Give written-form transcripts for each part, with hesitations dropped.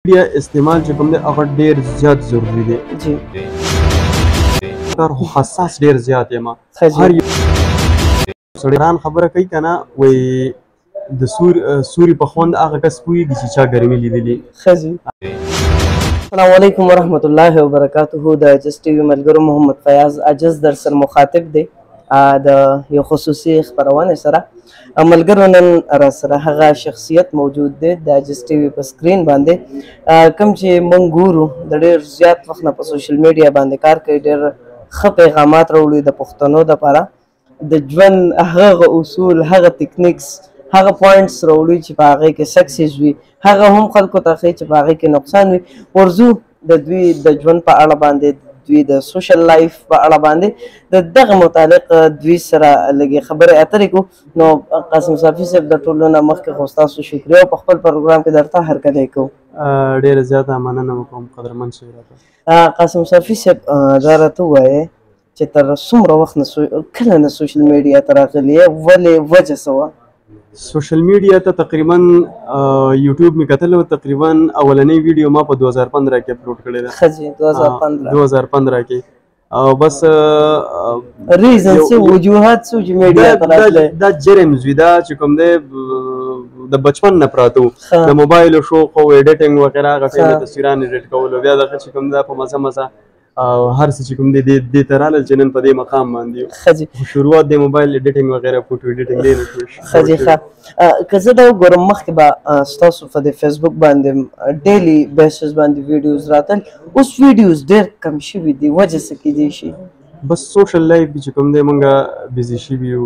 میډیا استعمال چې کوم دی هغه ډېر زیات ضروري دی جی کار حساس ډېر زیات یم ښه هر جی یو سړی ران خبره کوي که نه وایي د سوري په خوند هغه کس پوهېږي چې چا ګرمي لیدلي ښه جی السلام علیکم ورحمۃ اللہ وبرکاتہ د عجز ټي وي ملګرو محمد فیاض عجز در سره مخاطب دی د یو خصوصي خپرونې سره ملګرو نن را سره هغه شخصیت موجود دی د عجز ټي وي په سکرین باندې کوم چې موږ ګورو د ډېر زیات وخت نه په سوشل میډیا باندې کار کوي ډېر ښه پیغامات راوړي د پښتنو دپاره د ژوند هغه اصول هغه تکنیکس هغه پوینټس راوړي چې په هغې کې سکسیس وي هغه هم خلکو ته ښیي چې په هغې کې نقصان وي ورځو د دوی د ژوند په اړه باندې دوی د سوشل لایف په اړه باندې د دغه متعلق دوی سره لږې خبرې اترې کړو نو قاسم صافي صاحب د ټولو نه مخکې خو ستاسو شکریه په خپل پروګرام کې درته هرکلی کوو ډېره زیاته مننه وکړم قدرمن شوي راته قاسم صافي صاحب دا راته ووایې چې تر څومره وخت نه کله نه سوشل میډیا ته راغلي یې ولې وجه څه وه سوشل میډیا ته تقریبا یوټیوب مې کتل او تقریبا اولنۍ ویډیو ما په 2015 کې اپلوډ کړې ده ښه جی 2015 کې او بس ریزن څه وجوهات څه چې میډیا ته راتللی دا جرمز وي دا چې کوم دی د بچپن نه پراته وو د موبایل شوق او ایډیټینګ وغیره هغه ټیم د تصویران ایډیټ کول او بیا دغه چې کوم دی په مزه مزه او هر څه چې کوم دی دې ته راغلل چې نن په دې مقام باندې ښه جی شروعات د موبایل ایډیټینګ وغیره فوټو ایډیټینګ دی ښه جی ښه که زه دا وګورم مخکې به ستاسو په دې فیسبوک باندې ډیلی بیسز باندې ویډیوز راتل اوس ویډیوز ډېر کم شوي دي وجه څه کیدی شي بس سوشل لایف چې کوم دی مونږ بیزي شوي یو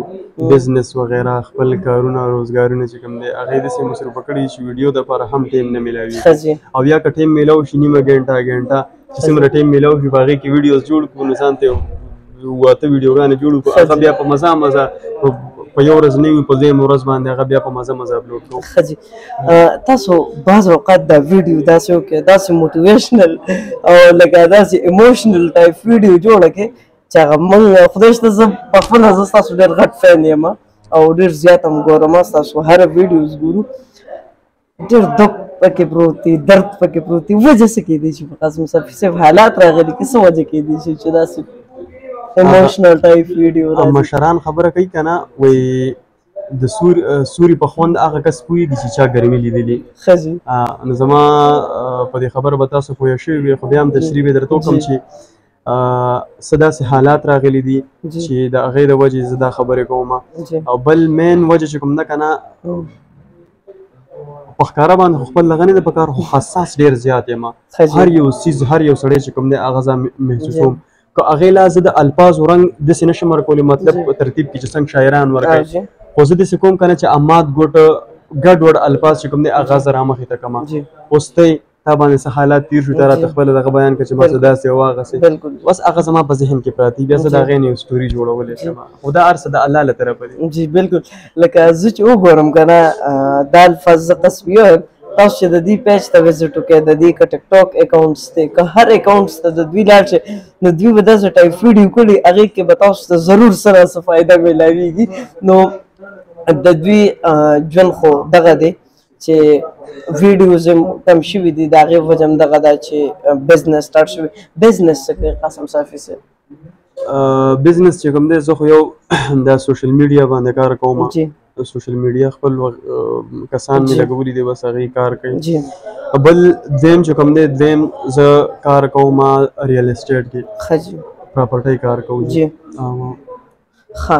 بزنس وغیره خپل کارونه روزګارونه چې کوم دی هغې داسې مصروفه کړي چې ویډیو دپاره هم ټایم نه میلاوي او یا که ټایم میلاو شي نیمه ګنټه چې څومره ټایم میلاو شي په هغې کې ویډیوز جوړ کړو نو ځان ته واته ویډیوګانې جوړ کړو هغه بیا په مزه په یو ورځ نه وي په دویمه ورځ باندې هغه بیا په مزه اپلوډ کړو ښه جي تاسو بعض اوقات دا ویډیو داسې وکړئ داسې موټیویشنل او لکه داسې ایموشنل ټایپ ویډیو جوړه کړئ چې هغه موږ خدای شته زه پخپله زه ستاسو ډېر غټ فین یم او ډېر زیات هم ګورم ستاسو هره ویډیوز ګورو ډېر دق پکې پروت دی درد پکې پروت دی وجه څه کیدی شي په قاسم صافي صاحب حالات راغلي که څه وجه کیدی شي چې داسې ایموشنل ټایپ ویډیو راځي مشران خبره کوي که نه وایي د سوري په خوند هغه کس پوهېږي چې چا ګرمي لیدلي ښه جي نو زما په دې خبره به تاسو پوه شوي وي خو بیا هم تشریح به درته وکړم چې څه داسې حالات راغلي دي چې د هغې د وجې زه دا خبرې کوم او بل مین وجه چې کوم ده که نه په ښکاره باندې خو خپل دغه نه دی په کار خو حساس ډېر زیات یم هر یو څیز هر یو سړی چې کوم دی هغه زه محسوسوم که هغې لا زه د الفاظو رنګ داسې نشم ورکولی مطلب په ترتیب کې چې څنګه شاعران ورکوي خو زه داسې کوم که نه چې اماد ګوټه ګډ وډ الفاظ چې کوم دی هغه زه رامخې ته کړم اوس ته تا باندې څه حالات تیر شو تا راته خپله دغه بیان کړه چې ما څه داسې او هغسې بس هغه زما په ذهن کې پراته دي بیا زه د هغې نه یو سټوري جوړولی شم خو دا هر څه د الله له طرفه دي جی بالکل لکه زه چې وګورم که نه دا الفاظ زه تصویر تاسو چې د دې پیج ته وزټ وکړئ د دې که ټک ټاک اکاونټس دی که هر اکاونټس ته د دوی لاړ شئ نو دوی به داسې ټایپ ویډیو کړي هغې کې به تاسو ته ضرور سره څه فایده میلاویږي نو د دوی ژوند خو دغه دی چې ویډیوز کم شوي دي د هغې وجه هم دغه ده چې بزنس سټارټ شوي بزنس څه کوي قاسم صافي صاحب بزنس چې کوم دی زه خو یو دا سوشل میډیا باندې کار کوم سوشل میډیا خپل کسان مې لګولي دي بس هغې کار کوي بل دویم چې کوم دی دویم زه کار کوم ریل اسټیټ کې ښه جي پراپرټۍ کار کوم جی ښه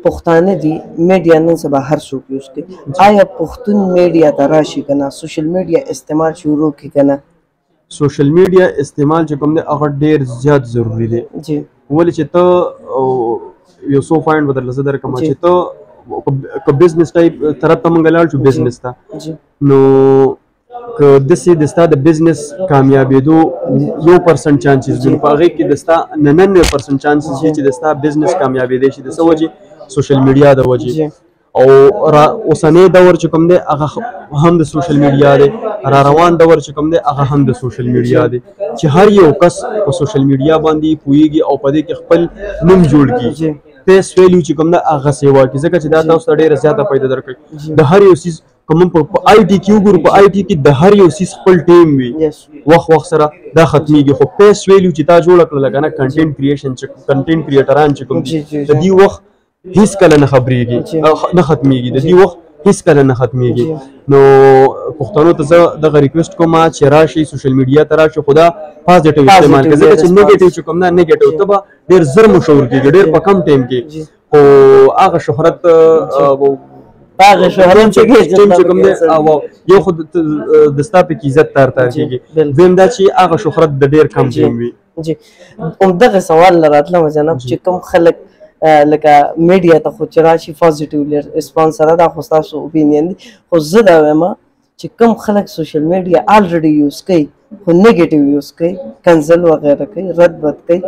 پښتانه دي میډیا نن سبا هر څوک یوز کوي آیا پښتون میډیا ته راشي که نه سوشل میډیا استعمال شروع کړي که نه سوشل میډیا استعمال چې کوم دی هغه ډېر زیات ضروري دی جی ولې چې ته یو څو پوینټ به درله زه درکړم چې ته که بزنس ټایپ طرف ته موږ لاړ شو بزنس ته نو که داسې د ستا د بزنس کامیابېدو 1% چانسز وي په هغې کې د ستا 99% چانسز وي چې د ستا بزنس کامیابېدی شي د څه وجې سوشل میډیا د وجې او اوسنی دور چې کوم دی هغه هم د سوشل میډیا دی را روان دور چې کوم دی هغه هم د سوشل میډیا دی چې هر یو کس په سوشل میډیا باندې پوهېږي او په دې کې خپل نوم جوړ کړي فیس ویلیو چې کوم دی هغه سیوا کړي ځکه چې دا تاسو ته ډېره زیاته پیدا درکوي د هر یو څیز کوم په آی ټي کې وګورو په آی ټي کې د هر یو سیس خپل ټیم وي وخت سره دا ختمیږي خو پیس ویلیو چې تا جوړ کړل لکه نه کنټینټ کریشن چې کنټینټ کریټران چې کوم د دې وخت هیڅ کله نه خبرېږي نه ختمیږي د دې وخت هیڅ کله نه ختمیږي نو پښتنو ته زه دغه ریکویسټ کوم چې راشي سوشل میډیا ته راشي خو دا پازیټیو استعمال کړئ ځکه چې نیگیټیو چې کوم نه نیگیټیو ته به ډېر زر مشهور کېږي ډېر په کم ټایم کې خو هغه شهرت هغه شهرت چې کوم دی یو خو د ستا پکې عزت تار کېږي دویم دا چې هغه شهرت د ډېر کم ټایم وي جی همدغه سوال راتلم جناب چې کوم خلک لکه میډیا ته خو چې راشي پازیټیو ریسپانس سره دا خو ستاسو اوپینین دی خو زه دا وایم چې کوم خلک سوشل میډیا الریډي یوز کوي خو نیگیټیو یوز کوي کنسل وغیره کوي رد بد کوي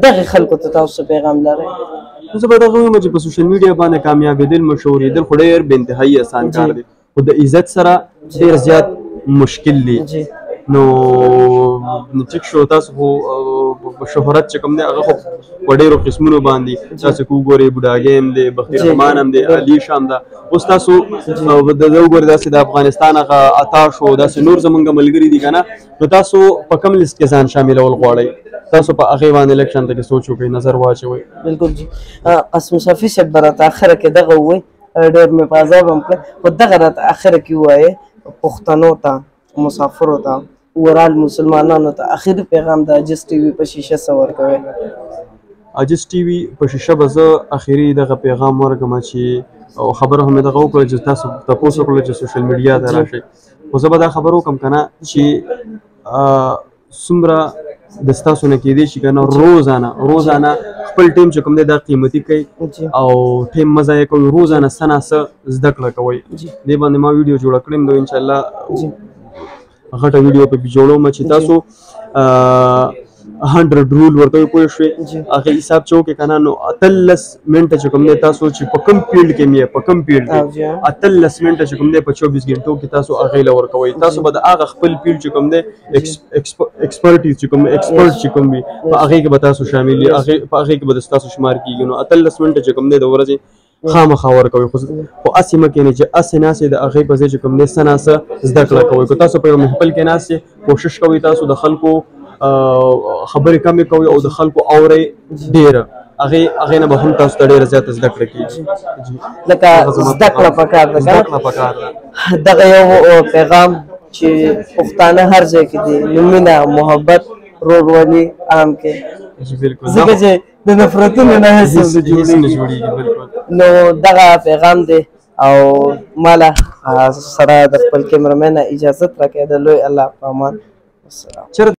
دغه خلکو ته تاسو پیغام لرئ زه به دغه وایم چې په سوشل میډیا باندې کامیابېدل مشهورېدل خو ډېر بې انتهایي اسان کار دی خو د عزت سره ډېر زیات مشکل دی نو ټیک شو تاسو خو شهرت چې کوم دی هغه خو په ډېرو قسمونو باندې تاسو که وګورئ بوډاګي هم دی بختي رحمان هم دی علي شام ده اوس تاسو وګورئ داسې د افغانستان هغه عطا شو داسې نور زمونږ ملګري دي که نه نو تاسو په کوم لیست کې ځان شاملول غواړئ تاسو په هغې باندې الیکشن ته کې سوچ وکړئ نظر واچوئ بالکل جی قاسم صافي صاحب به راته اخره کې دغه ووایي ډېر مې په عذاب هم کړی خو دغه راته اخره کې ووایې پښتنو ته مسافرو ته اورال مسلمانانو ته اخري پیغام د اجس ټي وي په شیشه څه ورکوئ اجس ټي وي په شیشه به زه اخري دغه پیغام ورکړم چې خبره هم دغه وکړه چې تاسو تپوس وکړله چې سوشل میډیا ته راشئ خو زه به دا خبره وکړم که نه چې څومره د ستاسو نه کېدی شي که نه روزانه خپل ټیم چې کوم دی دا قیمتي کوي او ټیم مه ضایع کوئ روزانه څه نه څه زده کړه کوئ دې باندې ما ویډیو جوړه کړې یم انشاءالله غټه ویډیو پکې جوړوم چې تاسو 100 رول ورته پوه شوې هغه حساب چې وکړې که نه نو 18 منټه چې کوم دی تاسو چې په کوم فیلډ کې مې په کوم فیلډ کې 18 منټه چې کوم دی په 24 غنټو کې تاسو هغې له ورکوئ تاسو به د هغه خپل فیلډ چې کوم دی ایکسپرټیز چې کوم ایکسپرټ چې کوم وي په هغې کې به تاسو شامل وي په هغې کې به ستاسو شمار کېږي نو 18 منټه چې کوم دی د ورځې خامخا ورکوئ خو هسې مه کښېنئ چې هسې ناستې د هغې په ځای چې کوم دی څه نه څه زده کړه کوئ که تاسو په یو محفل کې ناستې کوشش کوئ تاسو د خلکو خبرې کمې کوئ او د خلکو اورئ ډېره هغې نه به هم تاسو ته ډېره زیاته زده کړه کېږي لکه زده کړه پکار ده دغه یو پیغام چې پښتانه هر ځای کې دي نو مینه محبت ورورولي عام کې ځکه چې د نفرتونو نه هېڅ نه جوړېږي نو دغه پیغام دی او ماله سره د خپل کیمرمین اجازت راکړئ د لوی الله په امان السلام